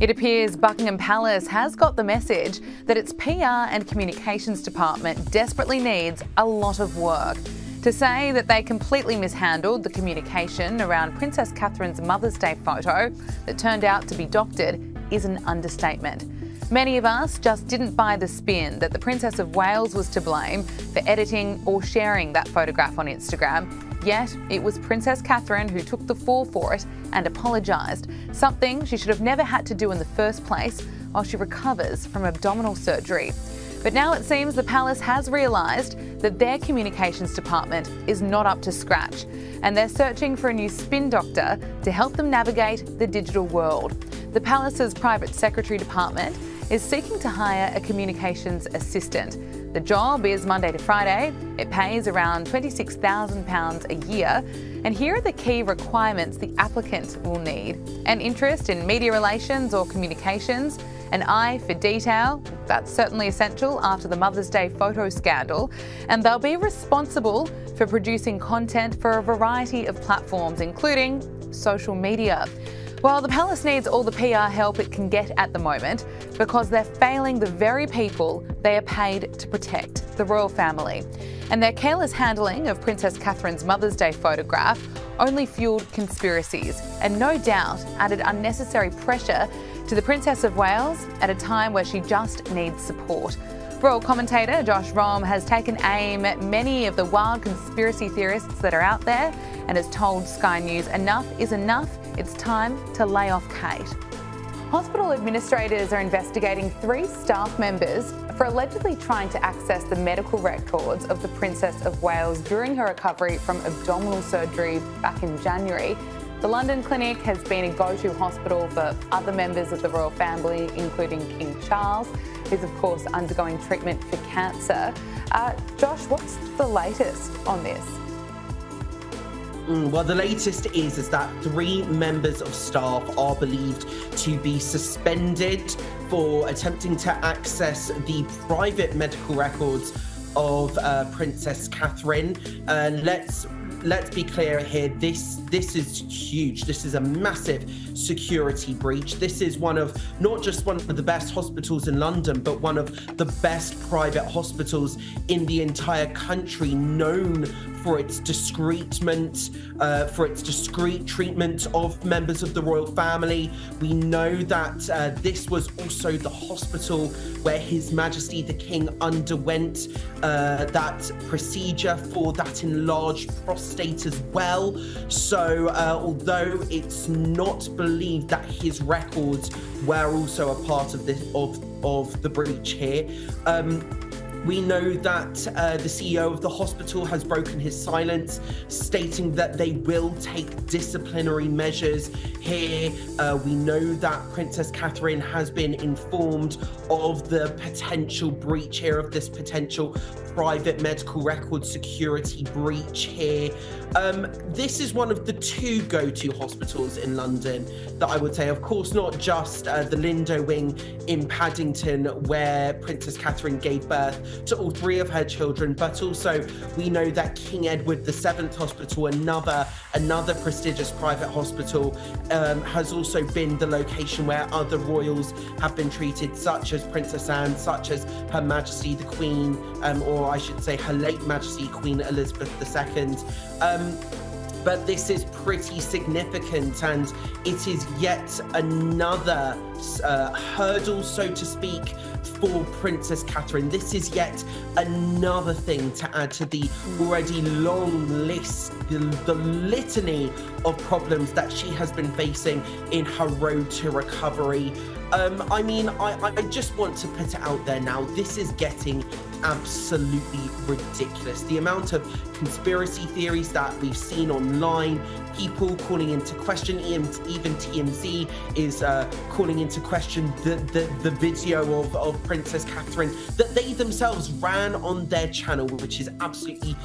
It appears Buckingham Palace has got the message that its PR and communications department desperately needs a lot of work. To say that they completely mishandled the communication around Princess Catherine's Mother's Day photo that turned out to be doctored is an understatement. Many of us just didn't buy the spin that the Princess of Wales was to blame for editing or sharing that photograph on Instagram. Yet it was Princess Catherine who took the fall for it and apologised, something she should have never had to do in the first place while she recovers from abdominal surgery. But now it seems the palace has realised that their communications department is not up to scratch, and they're searching for a new spin doctor to help them navigate the digital world. The palace's private secretary department is seeking to hire a communications assistant. The job is Monday to Friday. It pays around £26,000 a year. And here are the key requirements the applicant will need: an interest in media relations or communications, an eye for detail, that's certainly essential after the Mother's Day photo scandal, and they'll be responsible for producing content for a variety of platforms, including social media. Well, the palace needs all the PR help it can get at the moment because they're failing the very people they are paid to protect, the royal family. And their careless handling of Princess Catherine's Mother's Day photograph only fueled conspiracies and no doubt added unnecessary pressure to the Princess of Wales at a time where she just needs support. Royal commentator Josh Rom has taken aim at many of the wild conspiracy theorists that are out there and has told Sky News enough is enough. It's time to lay off Kate. Hospital administrators are investigating 3 staff members for allegedly trying to access the medical records of the Princess of Wales during her recovery from abdominal surgery back in January. The London clinic has been a go-to hospital for other members of the royal family, including King Charles, who's of course undergoing treatment for cancer. Josh, what's the latest on this? Well, the latest is that 3 members of staff are believed to be suspended for attempting to access the private medical records of Princess Catherine. Let's be clear here. This is huge. This is a massive security breach. This is not just one of the best hospitals in London, but one of the best private hospitals in the entire country, known for its discreet treatment of members of the royal family. We know that this was also the hospital where His Majesty the King underwent that procedure for that enlarged prostate as well. So although it's not believed that his records were also a part of this of the breach here, we know that the CEO of the hospital has broken his silence, stating that they will take disciplinary measures here. We know that Princess Catherine has been informed of the potential breach here, of this potential private medical record security breach here. This is one of the 2 go-to hospitals in London that I would say, of course, not just the Lindo Wing in Paddington, where Princess Catherine gave birth to all 3 of her children, but also we know that King Edward VII Hospital, another prestigious private hospital, has also been the location where other royals have been treated, such as Princess Anne, such as Her Majesty the Queen, or I should say Her late Majesty Queen Elizabeth II. But this is pretty significant, and it is yet another hurdle, so to speak, for Princess Catherine. This is yet another thing to add to the already long list, the litany of problems that she has been facing in her road to recovery. I mean, I just want to put it out there now. This is getting absolutely ridiculous. The amount of conspiracy theories that we've seen online, people calling into question, even TMZ is calling into question the video of Princess Catherine that they themselves ran on their channel, which is absolutely,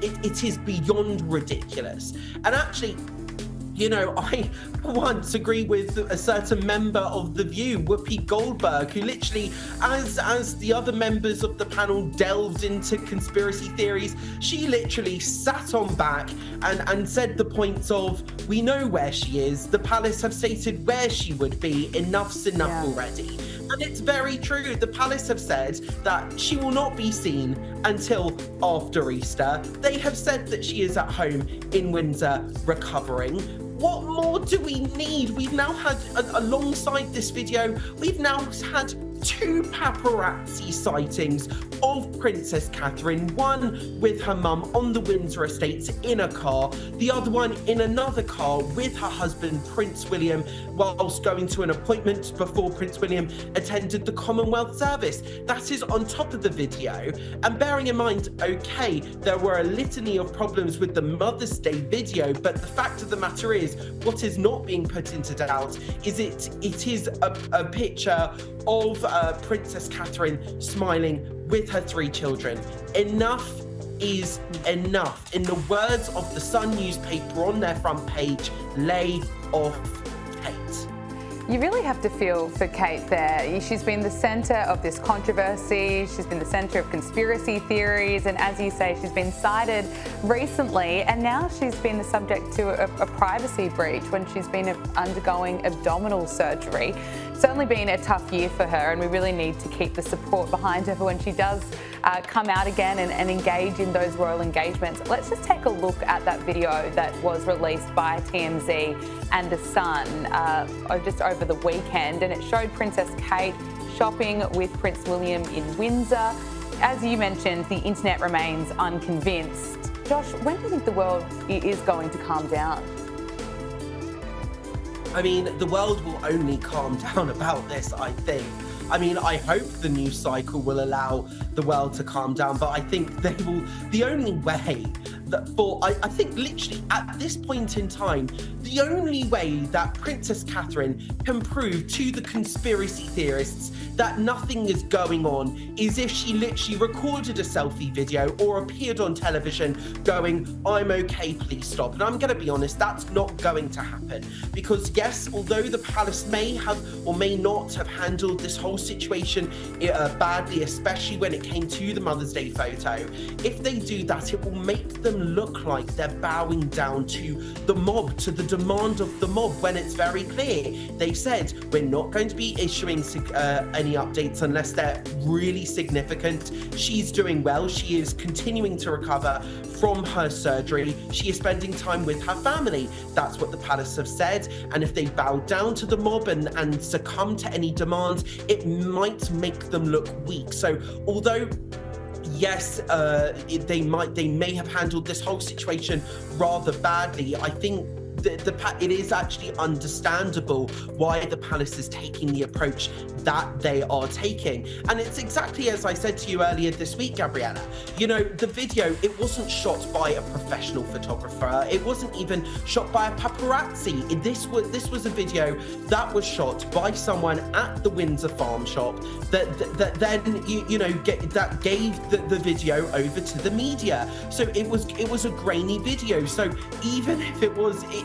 it is beyond ridiculous. And actually, You know, I once agree with a certain member of The View, Whoopi Goldberg, who literally, as the other members of the panel delved into conspiracy theories, she literally sat on back and said the points of, we know where she is, the palace have stated where she would be, enough's enough already. And it's very true. The palace have said that she will not be seen until after Easter. They have said that she is at home in Windsor recovering. What more do we need? We've now had, alongside this video, we've now had 2 paparazzi sightings of Princess Catherine, one with her mum on the Windsor estates in a car, the other one in another car with her husband Prince William whilst going to an appointment before Prince William attended the Commonwealth service. That is on top of the video, and bearing in mind, okay, there were a litany of problems with the Mother's Day video, but the fact of the matter is, what is not being put into doubt is it is a picture of Princess Catherine smiling with her 3 children. Enough is enough. In the words of the Sun newspaper on their front page, lay off Kate. You really have to feel for Kate there. She's been the centre of this controversy, she's been the centre of conspiracy theories, and as you say, she's been cited recently, and now she's been the subject to a privacy breach when she's been undergoing abdominal surgery. It's certainly been a tough year for her, and we really need to keep the support behind her for when she does come out again and engage in those royal engagements. Let's just take a look at that video that was released by TMZ and The Sun just over the weekend, and it showed Princess Kate shopping with Prince William in Windsor. As you mentioned, the internet remains unconvinced. Josh, when do you think the world is going to calm down? I mean, the world will only calm down about this, I think. I mean, I hope the news cycle will allow the world to calm down, but I think they will. The only way that I think literally at this point in time, the only way that Princess Catherine can prove to the conspiracy theorists that nothing is going on is if she literally recorded a selfie video or appeared on television going, I'm okay, please stop. And I'm going to be honest, that's not going to happen. Because yes, although the palace may have or may not have handled this whole situation badly, especially when it came to the Mother's Day photo, if they do that, it will make them look like they're bowing down to the mob, to the demand of the mob, when it's very clear. They've said, we're not going to be issuing any updates unless they're really significant. She's doing well. She is continuing to recover from her surgery. She is spending time with her family. That's what the palace have said. And if they bow down to the mob and succumb to any demands, it might make them look weak. So although yes, they may have handled this whole situation rather badly, I think it is actually understandable why the palace is taking the approach that they are taking. And it's exactly as I said to you earlier this week, Gabriella. You know, the video, it wasn't shot by a professional photographer. It wasn't even shot by a paparazzi. This was a video that was shot by someone at the Windsor farm shop that then gave the video over to the media. So it was a grainy video. So even if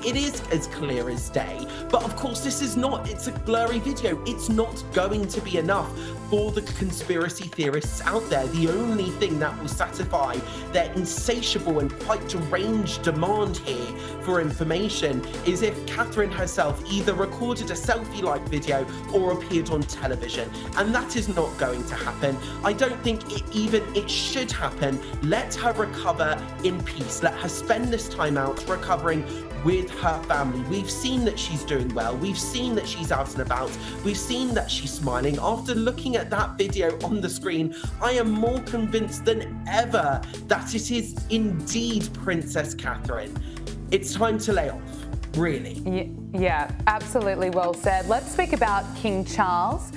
it is as clear as day, but of course it's a blurry video. It's not going to be enough for the conspiracy theorists out there. The only thing that will satisfy their insatiable and quite deranged demand here for information is if Catherine herself either recorded a selfie-like video or appeared on television, and that is not going to happen. I don't think it should happen. Let her recover in peace. Let her spend this time out recovering with her family. We've seen that she's doing well. We've seen that she's out and about. We've seen that she's smiling. After looking at that video on the screen, I am more convinced than ever that it is indeed Princess Catherine. It's time to lay off, really. Yeah, absolutely well said. Let's speak about King Charles.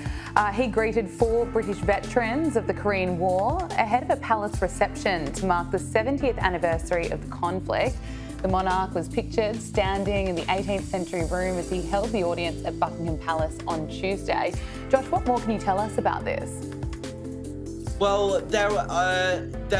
He greeted 4 British veterans of the Korean War ahead of a palace reception to mark the 70th anniversary of the conflict. The monarch was pictured standing in the 18th century room as he held the audience at Buckingham Palace on Tuesday. Josh, what more can you tell us about this? Well, there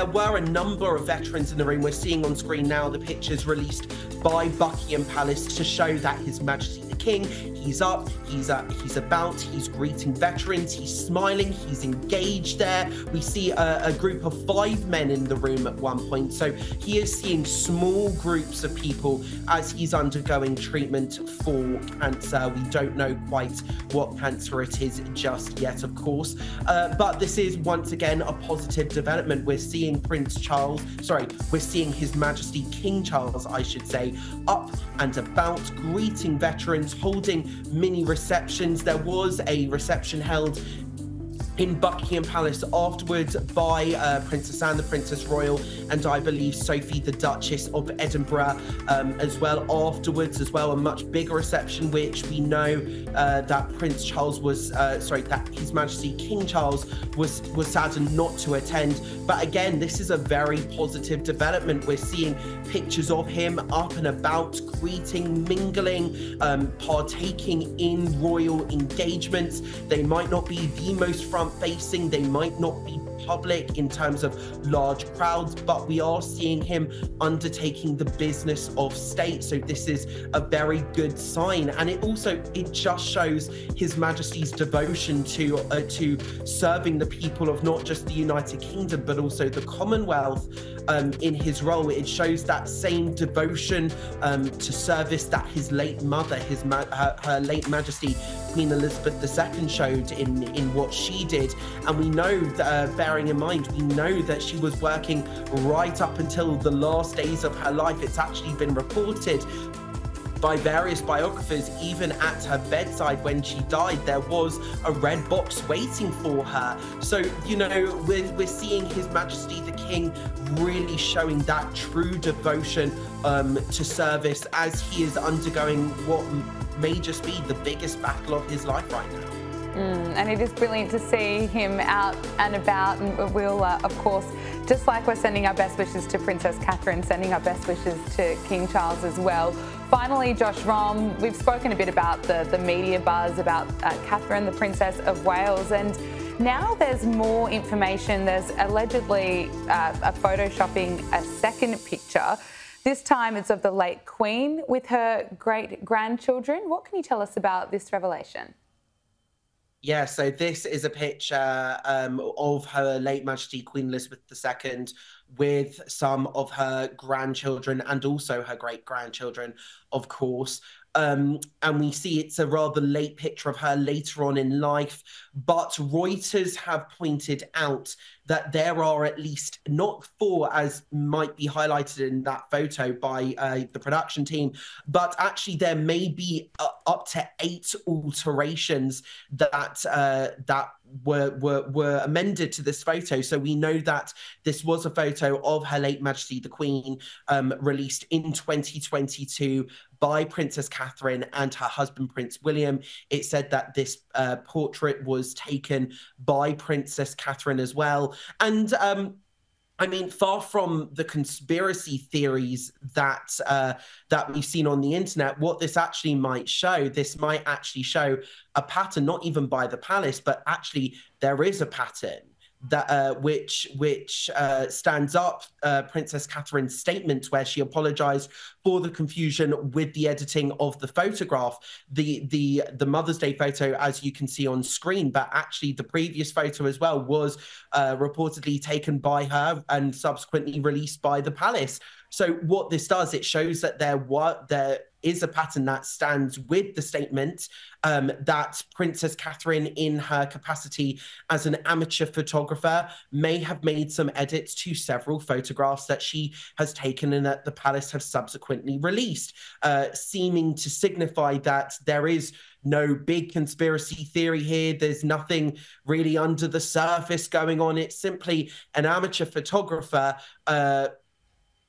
were a number of veterans in the room. We're seeing on screen now the pictures released by Buckingham Palace to show that His Majesty the King, he's up, he's about, he's greeting veterans, he's smiling, he's engaged there. We see a group of 5 men in the room at one point. So he is seeing small groups of people as he's undergoing treatment for cancer. We don't know quite what cancer it is just yet, of course. But this is once again a positive development. We're seeing we're seeing His Majesty King Charles, I should say, up and about, greeting veterans, holding mini receptions. There was a reception held in Buckingham Palace afterwards by Princess Anne, the Princess Royal, and I believe Sophie, the Duchess of Edinburgh, as well afterwards, as well, a much bigger reception, which we know that Prince Charles was, that His Majesty King Charles was saddened not to attend. But again, this is a very positive development. We're seeing pictures of him up and about, greeting, mingling, partaking in royal engagements. They might not be the most front-facing, they might not be public in terms of large crowds, but we are seeing him undertaking the business of state. So this is a very good sign, and it just shows His Majesty's devotion to serving the people of not just the United Kingdom but also the Commonwealth in his role. It shows that same devotion to service that his late mother, her late Majesty Queen Elizabeth II showed in what she did. And we know that, bearing in mind, we know that she was working right up until the last days of her life. It's actually been reported by various biographers, even at her bedside when she died, there was a red box waiting for her. So, you know, we're seeing His Majesty the King really showing that true devotion to service as he is undergoing what may just be the biggest battle of his life right now. And it is brilliant to see him out and about, and we'll, of course, just like we're sending our best wishes to Princess Catherine, sending our best wishes to King Charles as well. Finally, Josh Rom, we've spoken a bit about the media buzz about Catherine, the Princess of Wales, and now there's more information. There's allegedly photoshopping a second picture. This time it's of the late Queen with her great-grandchildren. What can you tell us about this revelation? Yeah, so this is a picture of Her late Majesty Queen Elizabeth II with some of her grandchildren and also her great-grandchildren, of course. And we see it's a rather late picture of her later on in life. But Reuters have pointed out that there are at least not 4, as might be highlighted in that photo by the production team, but actually there may be up to 8 alterations that were amended to this photo. So we know that this was a photo of Her late Majesty the Queen released in 2022 by Princess Catherine and her husband Prince William. It said that this portrait was taken by Princess Catherine as well. And I mean, far from the conspiracy theories that we've seen on the internet, what this actually might show, a pattern, not even by the palace, but actually there is a pattern that which stands up Princess Catherine's statement where she apologized for the confusion with the editing of the photograph, the Mother's Day photo, as you can see on screen, but actually the previous photo as well was reportedly taken by her and subsequently released by the palace. So what this does, it shows that there is a pattern that stands with the statement that Princess Catherine, in her capacity as an amateur photographer, may have made some edits to several photographs that she has taken and that the palace have subsequently released, seeming to signify that there is no big conspiracy theory here. There's nothing really under the surface going on. It's simply an amateur photographer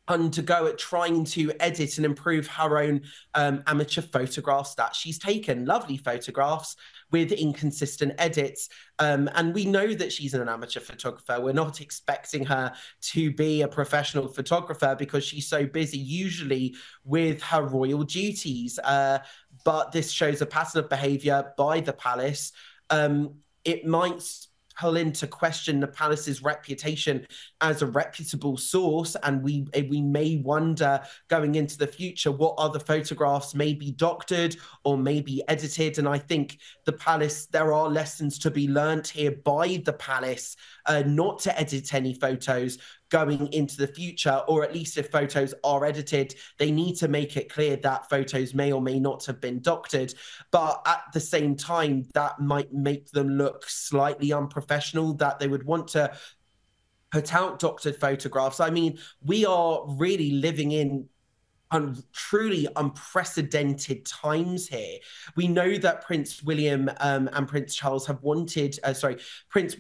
undergo at trying to edit and improve her own amateur photographs that she's taken. Lovely photographs with inconsistent edits. And we know that she's an amateur photographer. We're not expecting her to be a professional photographer because she's so busy usually with her royal duties. But this shows a pattern of behavior by the palace. It might pull into question the palace's reputation as a reputable source, and we may wonder going into the future what other photographs may be doctored or may be edited. And I think the palace, there are lessons to be learnt here by the palace, not to edit any photos going into the future, or at least if photos are edited, they need to make it clear that photos may or may not have been doctored. But at the same time, that might make them look slightly unprofessional, that they would want to put out doctored photographs. I mean, we are really living in truly unprecedented times here. We know that Prince William and Prince Charles have wanted,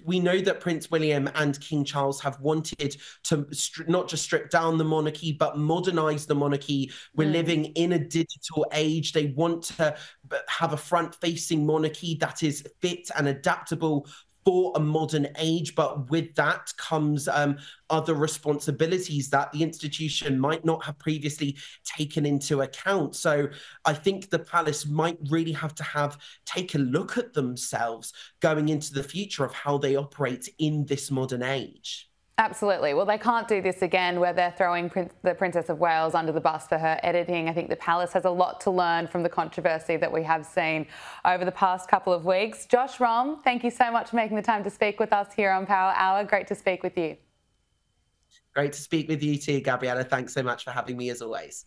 we know that Prince William and King Charles have wanted to not just strip down the monarchy, but modernize the monarchy. We're living in a digital age. They want to have a front-facing monarchy that is fit and adaptable for a modern age, but with that comes other responsibilities that the institution might not have previously taken into account. So I think the palace might really have to take a look at themselves going into the future of how they operate in this modern age. Absolutely. Well, they can't do this again where they're throwing the Princess of Wales under the bus for her editing. I think the palace has a lot to learn from the controversy that we have seen over the past couple of weeks. Josh Rom, thank you so much for making the time to speak with us here on Power Hour. Great to speak with you. Great to speak with you too, Gabriella. Thanks so much for having me as always.